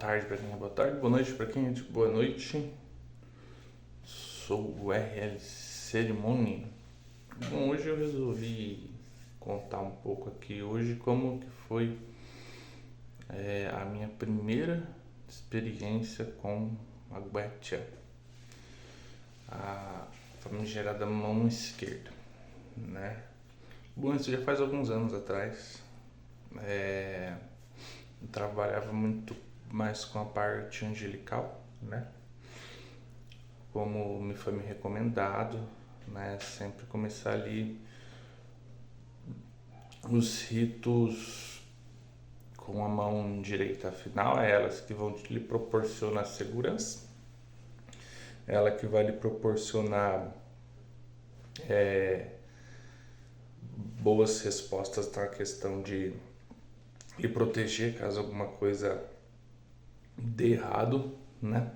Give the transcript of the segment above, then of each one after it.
tarde para quem é boa tarde, boa noite para quem é de boa noite. Sou o RL Cerimony. Bom, hoje eu resolvi contar um pouco aqui hoje como que foi a minha primeira experiência com a guetia, a famigerada mão esquerda, né? Bom, isso já faz alguns anos atrás. Eu trabalhava muito mais com a parte angelical, né? Como me foi me recomendado, né? Sempre começar ali os ritos com a mão direita. Afinal, é elas que vão lhe proporcionar segurança, ela que vai lhe proporcionar boas respostas na questão de lhe proteger caso alguma coisa dê errado, né?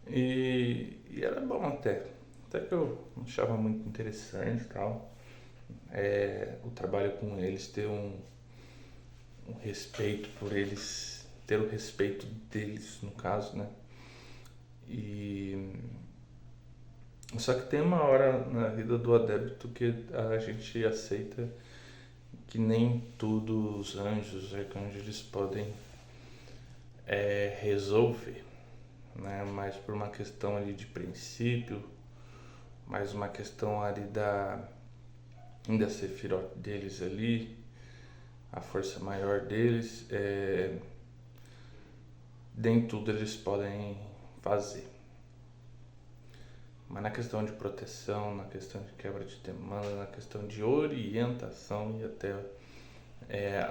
E era bom até que eu achava muito interessante e tal. O trabalho com eles, ter um respeito por eles, ter o respeito deles, no caso, né? Só que tem uma hora na vida do adepto que a gente aceita que nem tudo os anjos, os arcanjos, eles podem resolver, né? Mais por uma questão ali de princípio, mais uma questão ali da Sefirot deles ali, a força maior deles, nem tudo eles podem fazer. Mas na questão de proteção, na questão de quebra de demanda, na questão de orientação e até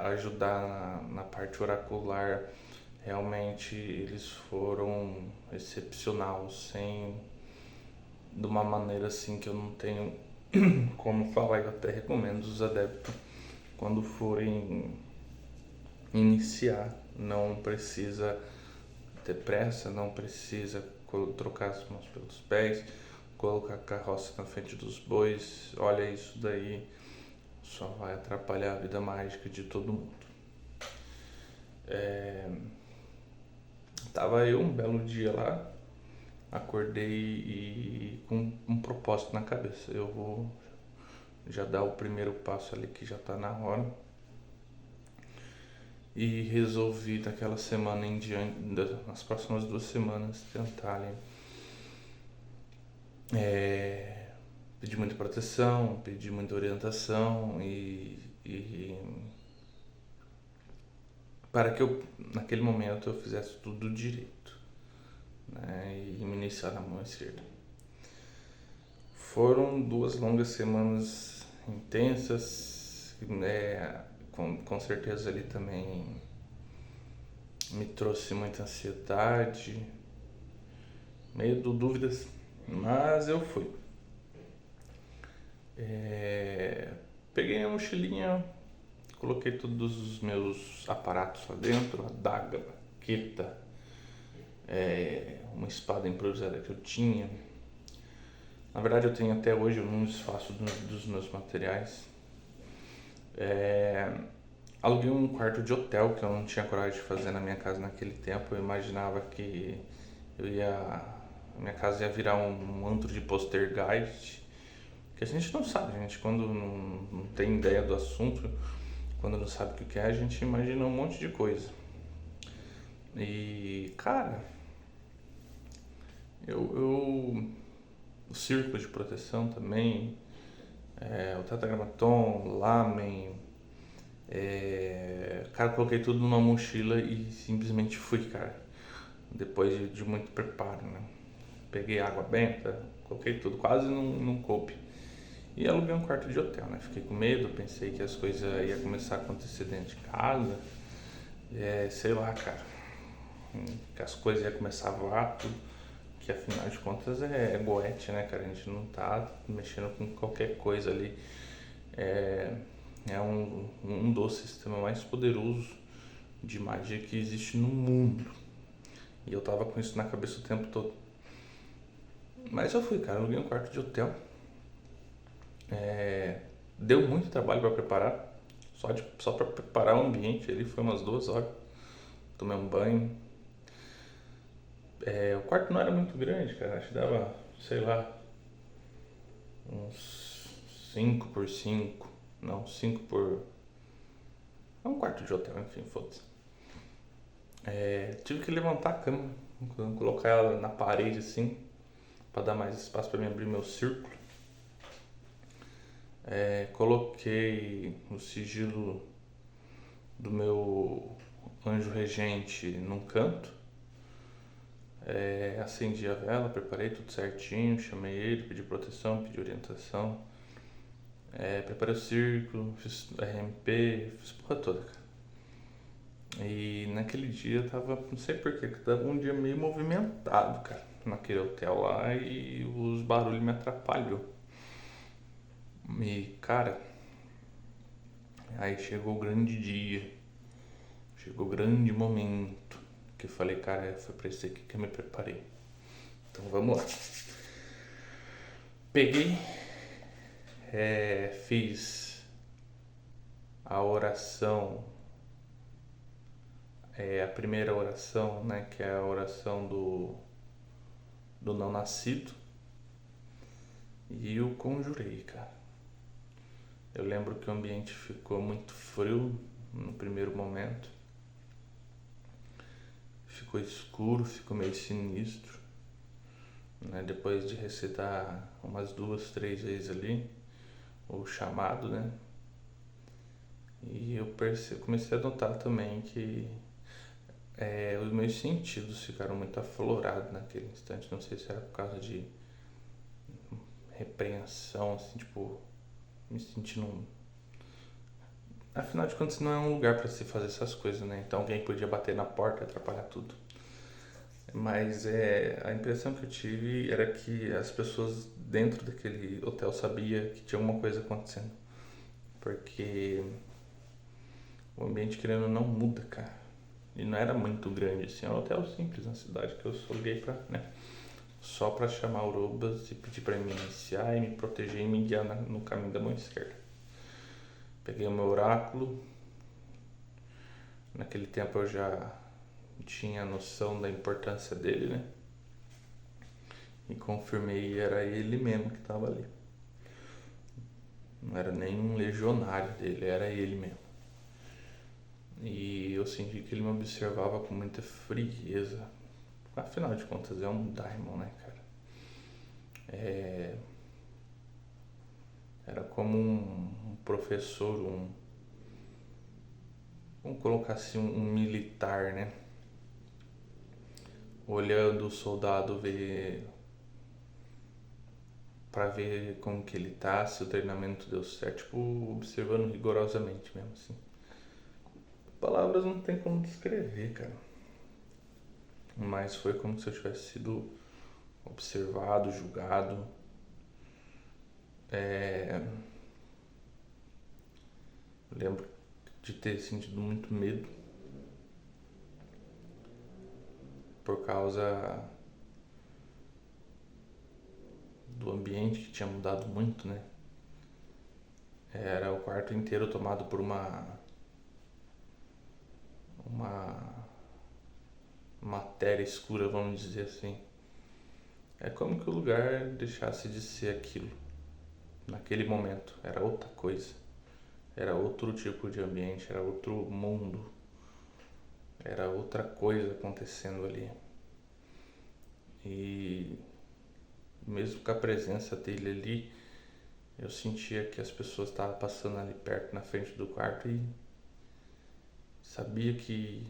ajudar na parte oracular, realmente eles foram excepcionais, de uma maneira assim que eu não tenho como falar. Eu até recomendo os adeptos, quando forem iniciar, não precisa ter pressa, não precisa trocar as mãos pelos pés, colocar a carroça na frente dos bois. Olha, isso daí só vai atrapalhar a vida mágica de todo mundo. Tava eu um belo dia lá, acordei e com um propósito na cabeça. Eu vou já dar o primeiro passo ali, que já tá na hora. E resolvi daquela semana em diante, nas próximas 2 semanas, tentar ali, pedir muita proteção, pedir muita orientação e para que eu, naquele momento, eu fizesse tudo direito, né? E me iniciar na mão esquerda. Foram 2 longas semanas intensas, com certeza ali também me trouxe muita ansiedade, medo, dúvidas, mas eu fui. Peguei a mochilinha, coloquei todos os meus aparatos lá dentro, a adaga, a baqueta, uma espada improvisada que eu tinha. Na verdade eu tenho até hoje, eu não desfaço dos meus materiais. Aluguei um quarto de hotel, que eu não tinha coragem de fazer na minha casa naquele tempo. Eu imaginava que minha casa ia virar um antro de poltergeist, que a gente não sabe, gente, quando não tem ideia do assunto, quando não sabe o que é, a gente imagina um monte de coisa. E, cara, o círculo de proteção também, o tetragrammaton, lamen, cara, coloquei tudo numa mochila e simplesmente fui, cara, depois de muito preparo, né? Peguei água benta, coloquei tudo, quase não coube. E aluguei um quarto de hotel, né? Fiquei com medo, pensei que as coisas iam começar a acontecer dentro de casa, sei lá, cara, que as coisas iam começar a voar, tudo, que afinal de contas é goethe, né, cara? A gente não tá mexendo com qualquer coisa ali. É um dos sistemas mais poderosos de magia que existe no mundo. E eu tava com isso na cabeça o tempo todo. Mas eu fui, cara, aluguei um quarto de hotel. Deu muito trabalho para preparar. Só para preparar o ambiente ali foi umas 2 horas. tomei um banho. O quarto não era muito grande, cara, acho que dava, sei lá, uns 5 por 5, não, 5 por... É um quarto de hotel, enfim, foda-se. Tive que levantar a cama, colocar ela na parede assim, pra dar mais espaço pra mim abrir meu círculo. Coloquei o sigilo do meu anjo regente num canto. Acendi a vela, preparei tudo certinho, chamei ele, pedi proteção, pedi orientação. Preparei o círculo, fiz RMP, fiz porra toda, cara. E naquele dia eu tava, não sei porquê, que tava um dia meio movimentado, cara, naquele hotel lá, e os barulhos me atrapalhou. E, cara, aí chegou o grande dia, chegou o grande momento, que eu falei, cara, foi pra isso aqui que eu me preparei. Então vamos lá. Peguei, fiz a oração, a primeira oração, né, que é a oração do não nascido, e eu conjurei, cara. Eu lembro que o ambiente ficou muito frio no primeiro momento, ficou escuro, ficou meio sinistro, né? Depois de recitar umas 2, 3 vezes ali o chamado, né? E eu comecei a notar também que os meus sentidos ficaram muito aflorados naquele instante. Não sei se era por causa de repreensão, assim, tipo, me sentindo... Afinal de contas, não é um lugar para se fazer essas coisas, né? Então alguém podia bater na porta e atrapalhar tudo. Mas a impressão que eu tive era que as pessoas dentro daquele hotel sabiam que tinha alguma coisa acontecendo. Porque o ambiente, querendo ou não, muda, cara. E não era muito grande, assim, era um hotel simples na cidade que eu só liguei pra, né? Só pra chamar urubas e pedir pra me iniciar e me proteger e me guiar no caminho da mão esquerda. Peguei o meu oráculo. Naquele tempo eu já tinha noção da importância dele, né? E confirmei, era ele mesmo que tava ali. Não era nem um legionário dele, era ele mesmo. E eu senti que ele me observava com muita frieza. Afinal de contas, é um daimon, né, cara? Era como um professor, vamos colocar assim, um militar, né? Olhando o soldado pra ver como que ele tá, se o treinamento deu certo, tipo, observando rigorosamente mesmo, assim. Palavras não tem como descrever, cara. Mas foi como se eu tivesse sido observado, julgado. Lembro de ter sentido muito medo por causa do ambiente que tinha mudado muito, né? Era o quarto inteiro tomado por uma matéria escura, vamos dizer assim. É como que o lugar deixasse de ser aquilo. Naquele momento, era outra coisa. Era outro tipo de ambiente, era outro mundo. Era outra coisa acontecendo ali. E mesmo com a presença dele ali, eu sentia que as pessoas estavam passando ali perto, na frente do quarto, e sabia que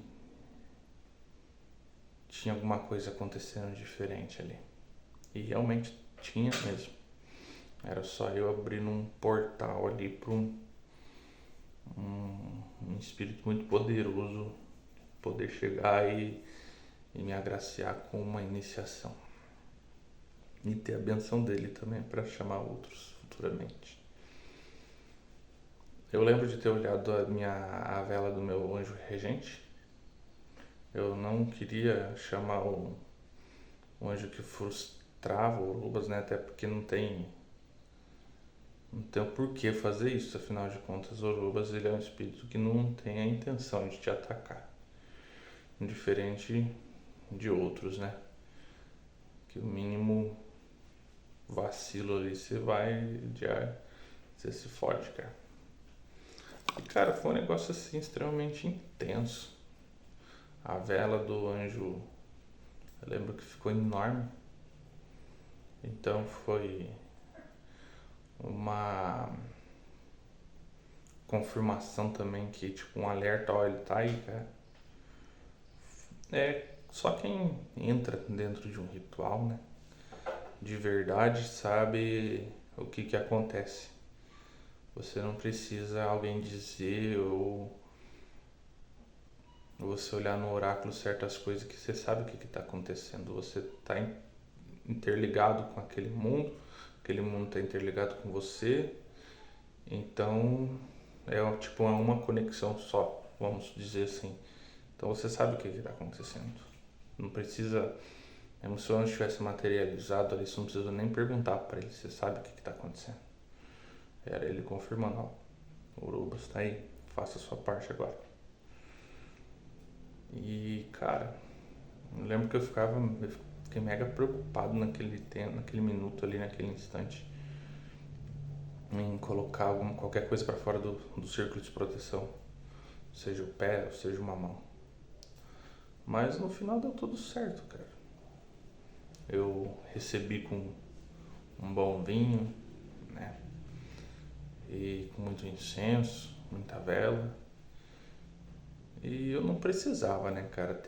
tinha alguma coisa acontecendo diferente ali. E realmente tinha mesmo. Era só eu abrindo um portal ali para um espírito muito poderoso poder chegar e me agraciar com uma iniciação. E ter a benção dele também para chamar outros futuramente. Eu lembro de ter olhado a vela do meu anjo regente. Eu não queria chamar o anjo que frustrava o Urubas, né? Até porque não tem por que fazer isso. Afinal de contas, o Urubas, ele é um espírito que não tem a intenção de te atacar. diferente de outros, né? Que o mínimo vacilo ali você se fode, cara. E cara, foi um negócio assim extremamente intenso. A vela do anjo, eu lembro que ficou enorme. Então foi uma confirmação também que, tipo, um alerta, ó, ele tá aí, cara. É só quem entra dentro de um ritual, né? De verdade sabe o que acontece. Você não precisa alguém dizer ou você olhar no oráculo certas coisas que você sabe o que está acontecendo. Você está interligado com aquele mundo está interligado com você. Então é uma conexão só, vamos dizer assim. Então você sabe o que está acontecendo. Não precisa, mesmo se o anjo estivesse materializado ali, você não precisa nem perguntar para ele, você sabe o que está acontecendo. Era ele confirmando, ó, o Urubus está aí, faça a sua parte agora. E cara, eu lembro que eu fiquei mega preocupado naquele minuto ali, naquele instante, em colocar qualquer coisa para fora do círculo de proteção, seja o pé, seja uma mão. Mas no final deu tudo certo, cara. Eu recebi com um bom vinho, né? E com muito incenso, muita vela. E eu não precisava, né, cara,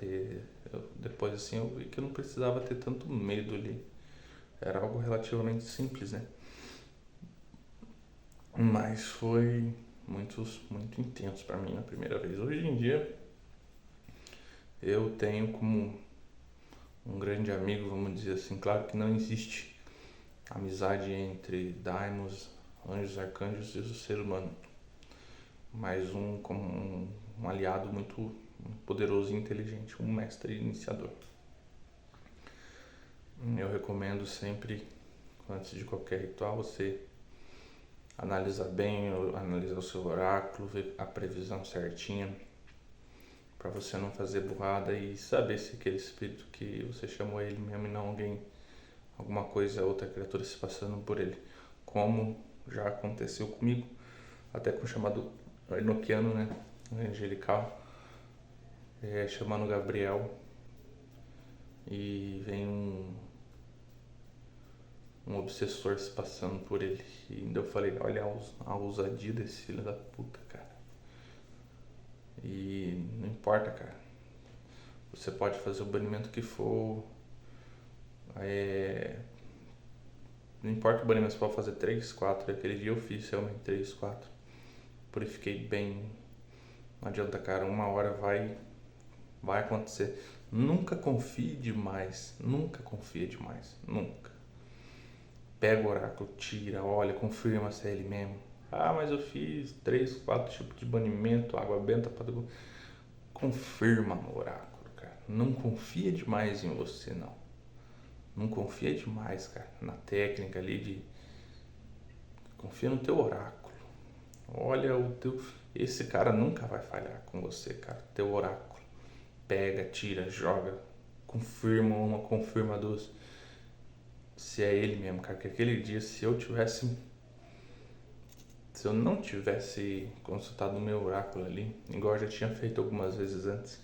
depois assim eu vi que eu não precisava ter tanto medo ali. Era algo relativamente simples, né? Mas foi muito intenso pra mim na primeira vez. Hoje em dia eu tenho como um grande amigo, vamos dizer assim. Claro que não existe amizade entre daimons, anjos, arcanjos e o ser humano, mas como um aliado muito poderoso e inteligente, um mestre iniciador. Eu recomendo sempre, antes de qualquer ritual, você analisar bem, analisar o seu oráculo, ver a previsão certinha, para você não fazer burrada e saber se aquele espírito que você chamou ele mesmo e não alguma coisa, outra criatura se passando por ele, como já aconteceu comigo, até com o chamado enoquiano, né, angelical, chamando Gabriel, e vem um obsessor se passando por ele. E ainda eu falei, olha a ousadia desse filho da puta, cara. E não importa, cara. Você pode fazer o banimento que for. Não importa o banimento, você pode fazer 3, 4. Aquele dia eu fiz realmente 3, 4. Purifiquei bem. Não adianta, cara. Uma hora vai acontecer. Nunca confie demais. Nunca confia demais. Nunca. Pega o oráculo, tira, olha, confirma se é ele mesmo. Ah, mas eu fiz 3, 4 tipos de banimento, água benta, confirma no oráculo, cara. Não confia demais em você, não. Não confia demais, cara, na técnica ali de... Confia no teu oráculo. Olha esse cara nunca vai falhar com você, cara. Teu oráculo. Pega, tira, joga. Confirma uma, confirma duas. Se é ele mesmo, cara. Porque aquele dia, se eu não tivesse consultado o meu oráculo ali, igual eu já tinha feito algumas vezes antes,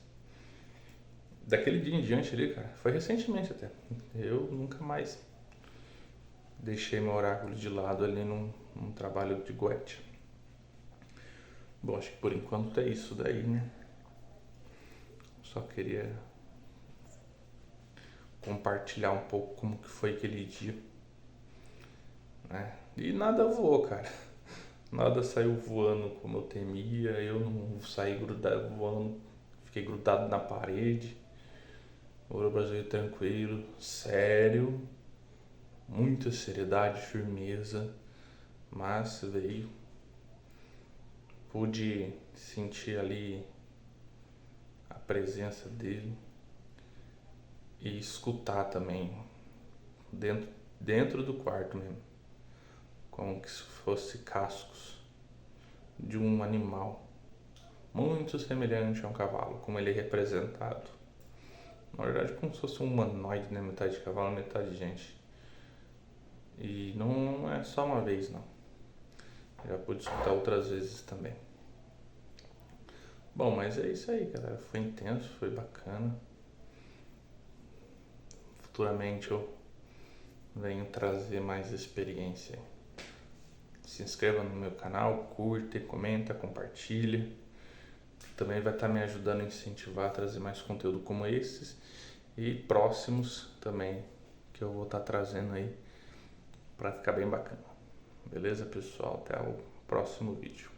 daquele dia em diante ali, cara, foi recentemente até, eu nunca mais deixei meu oráculo de lado ali num trabalho de goethe. Bom, acho que por enquanto é isso daí, né? Só queria compartilhar um pouco como que foi aquele dia, né? E nada voou, cara. Nada saiu voando como eu temia, eu não saí voando, fiquei grudado na parede. O Urubus veio tranquilo, sério, muita seriedade, firmeza, mas veio. Pude sentir ali a presença dele e escutar também, dentro do quarto mesmo, como que se fosse cascos de um animal muito semelhante a um cavalo, como ele é representado. Na verdade, como se fosse um humanoide, né? Metade cavalo, metade gente. E não é só uma vez, não. Já pude escutar outras vezes também. Bom, mas é isso aí, galera. Foi intenso, foi bacana. Futuramente eu venho trazer mais experiência. Se inscreva no meu canal, curte, comenta, compartilha. Também vai estar me ajudando a incentivar a trazer mais conteúdo como esses e próximos também que eu vou estar trazendo aí para ficar bem bacana. Beleza, pessoal? Até o próximo vídeo.